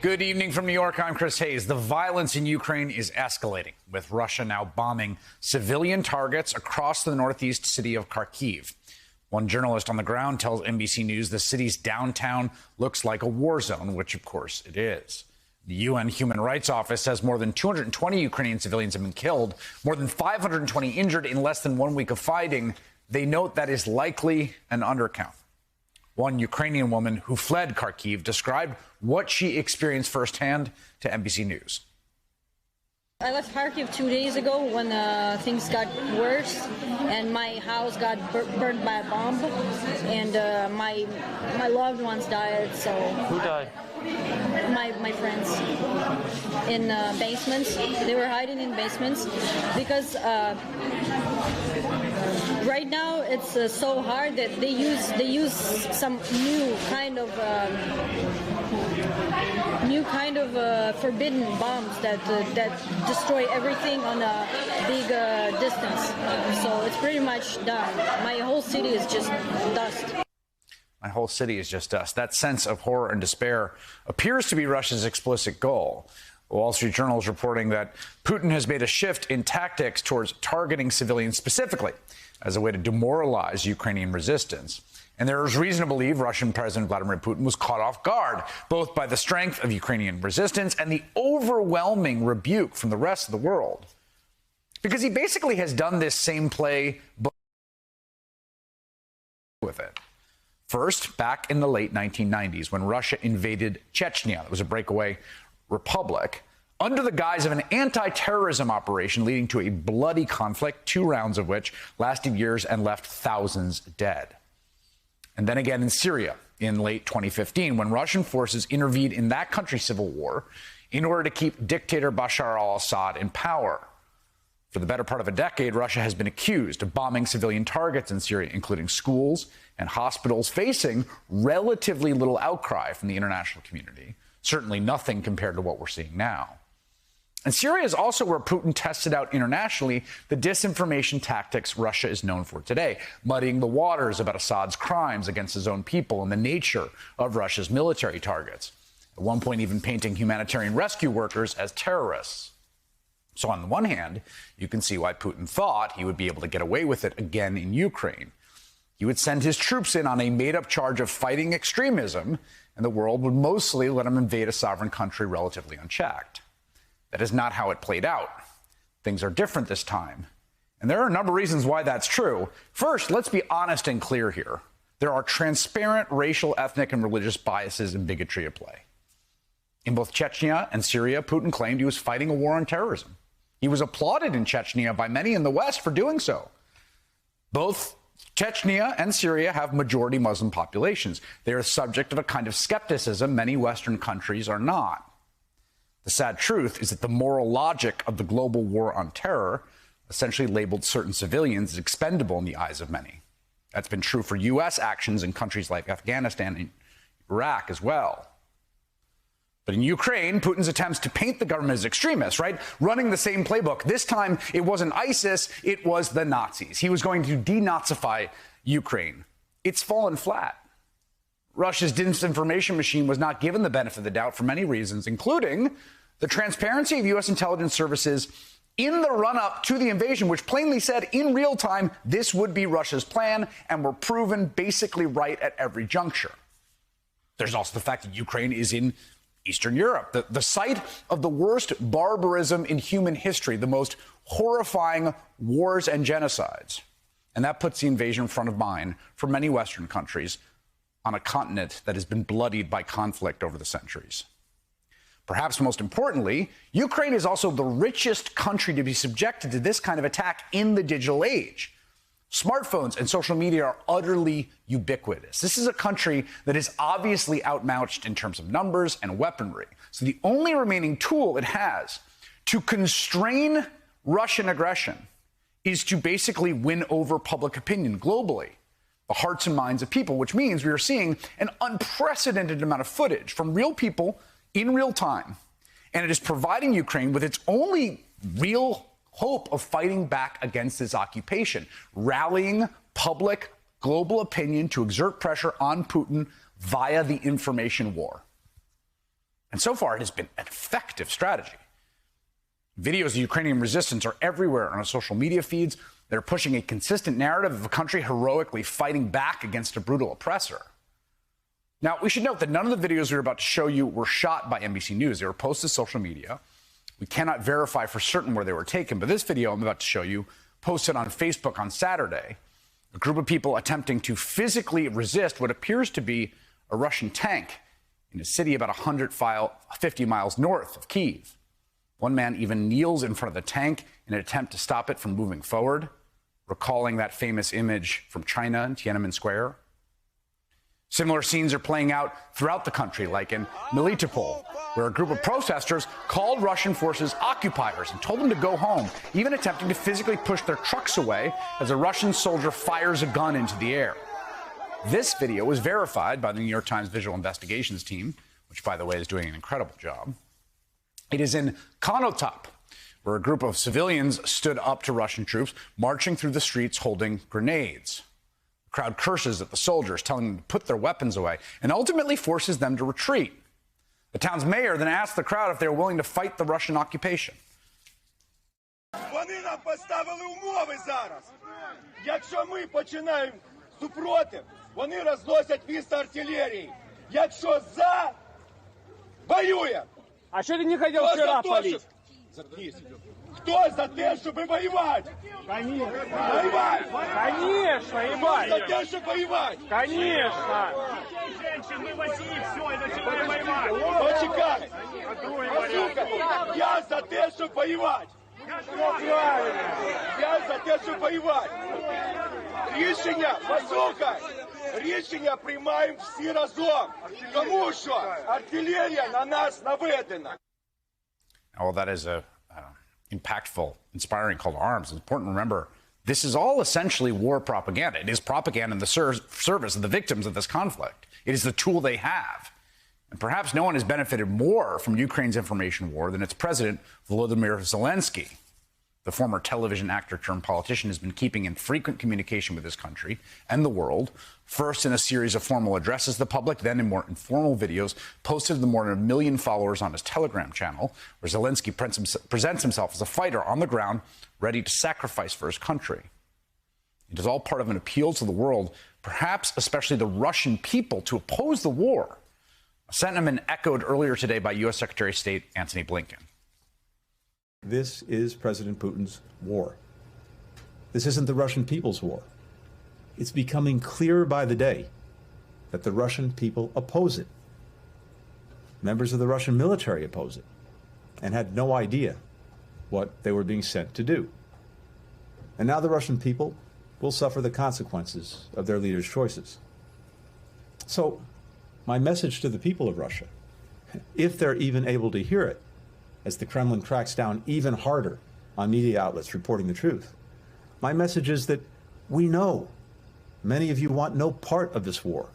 Good evening from New York. I'm Chris Hayes. The violence in Ukraine is escalating, with Russia now bombing civilian targets across the northeast city of Kharkiv. One journalist on the ground tells NBC News the city's downtown looks like a war zone, which of course it is. The UN Human Rights Office says more than 220 Ukrainian civilians have been killed, more than 520 injured in less than 1 week of fighting. They note that is likely an undercount. One Ukrainian woman who fled Kharkiv described what she experienced firsthand to NBC News. I left Kharkiv 2 days ago when things got worse and my house got burned by a bomb and my loved ones died. So who died? My friends in basements. They were hiding in basements because right now it's so hard that they use some new kind of forbidden bombs that destroy everything on a big distance. So it's pretty much done. My whole city is just dust. My whole city is just dust. That sense of horror and despair appears to be Russia's explicit goal. The Wall Street Journal is reporting that Putin has made a shift in tactics towards targeting civilians specifically as a way to demoralize Ukrainian resistance. And there is reason to believe Russian President Vladimir Putin was caught off guard, both by the strength of Ukrainian resistance and the overwhelming rebuke from the rest of the world. Because he basically has done this same play with it. First, back in the late 1990s, when Russia invaded Chechnya, it was a breakaway republic, under the guise of an anti-terrorism operation leading to a bloody conflict, 2 rounds of which lasted years and left thousands dead. And then again in Syria in late 2015, when Russian forces intervened in that country's civil war in order to keep dictator Bashar al-Assad in power. For the better part of a decade, Russia has been accused of bombing civilian targets in Syria, including schools and hospitals, facing relatively little outcry from the international community. Certainly nothing compared to what we're seeing now. And Syria is also where Putin tested out internationally the disinformation tactics Russia is known for today, muddying the waters about Assad's crimes against his own people and the nature of Russia's military targets. At one point, even painting humanitarian rescue workers as terrorists. So on the one hand, you can see why Putin thought he would be able to get away with it again in Ukraine. He would send his troops in on a made-up charge of fighting extremism, and the world would mostly let him invade a sovereign country relatively unchecked. That is not how it played out. Things are different this time. And there are a number of reasons why that's true. First, let's be honest and clear here. There are transparent racial, ethnic, and religious biases and bigotry at play. In both Chechnya and Syria, Putin claimed he was fighting a war on terrorism. He was applauded in Chechnya by many in the West for doing so. Both Chechnya and Syria have majority Muslim populations. They are the subject of a kind of skepticism many Western countries are not. The sad truth is that the moral logic of the global war on terror essentially labeled certain civilians as expendable in the eyes of many. That's been true for U.S. actions in countries like Afghanistan and Iraq as well. But in Ukraine, Putin's attempts to paint the government as extremists, right? Running the same playbook. This time, it wasn't ISIS, it was the Nazis. He was going to denazify Ukraine. It's fallen flat. Russia's disinformation machine was not given the benefit of the doubt for many reasons, including the transparency of U.S. intelligence services in the run-up to the invasion, which plainly said in real time this would be Russia's plan, and were proven basically right at every juncture. There's also the fact that Ukraine is in Eastern Europe, the site of the worst barbarism in human history, the most horrifying wars and genocides. And that puts the invasion front of mind for many Western countries on a continent that has been bloodied by conflict over the centuries. Perhaps most importantly, Ukraine is also the richest country to be subjected to this kind of attack in the digital age. Smartphones and social media are utterly ubiquitous. This is a country that is obviously outmatched in terms of numbers and weaponry. So the only remaining tool it has to constrain Russian aggression is to basically win over public opinion globally, the hearts and minds of people, which means we are seeing an unprecedented amount of footage from real people in real time. And it is providing Ukraine with its only real hope of fighting back against this occupation, rallying public global opinion to exert pressure on Putin via the information war. And so far, it has been an effective strategy. Videos of Ukrainian resistance are everywhere on our social media feeds. They're pushing a consistent narrative of a country heroically fighting back against a brutal oppressor. Now, we should note that none of the videos we're about to show you were shot by NBC News. They were posted to social media. We cannot verify for certain where they were taken, but this video I'm about to show you, posted on Facebook on Saturday, a group of people attempting to physically resist what appears to be a Russian tank in a city about 150 miles north of Kyiv. One man even kneels in front of the tank in an attempt to stop it from moving forward, recalling that famous image from China in Tiananmen Square. Similar scenes are playing out throughout the country, like in Melitopol, where a group of protesters called Russian forces occupiers and told them to go home, even attempting to physically push their trucks away as a Russian soldier fires a gun into the air. This video was verified by the New York Times Visual Investigations team, which, by the way, is doing an incredible job. It is in Konotop, where a group of civilians stood up to Russian troops marching through the streets holding grenades. The crowd curses at the soldiers, telling them to put their weapons away, and ultimately forces them to retreat. The town's mayor then asked the crowd if they were willing to fight the Russian occupation. Вони нам поставили умови зараз. Якщо ми починаємо супротив, вони розносять місто артилерії. Якщо за, воюємо. А что ты не хотел вчера палить? Кто за те, чтобы воевать? Конечно. Воевать! Конечно, Кто ебать. за те, чтобы воевать? Конечно. Женщины возьми, все, и начинаем воевать. Почекай! Послухай, я за те, чтобы воевать! Я за те, щоб воювати. Рішення, послухай, рішення приймаємо всі разом, тому що артилерія на нас наведена. Well, that is a impactful, inspiring call to arms. It's important to remember this is all essentially war propaganda. It is propaganda in the service of the victims of this conflict. It is the tool they have. And perhaps no one has benefited more from Ukraine's information war than its president, Volodymyr Zelensky. The former television actor turned politician has been keeping in frequent communication with his country and the world, first in a series of formal addresses to the public, then in more informal videos posted to the more than 1 million followers on his Telegram channel, where Zelensky presents himself as a fighter on the ground, ready to sacrifice for his country. It is all part of an appeal to the world, perhaps especially the Russian people, to oppose the war, a sentiment echoed earlier today by U.S. Secretary of State Antony Blinken. This is President Putin's war. This isn't the Russian people's war. It's becoming clearer by the day that the Russian people oppose it. Members of the Russian military oppose it and had no idea what they were being sent to do. And now the Russian people will suffer the consequences of their leaders' choices. So, my message to the people of Russia, if they're even able to hear it, as the Kremlin cracks down even harder on media outlets reporting the truth, my message is that we know many of you want no part of this war.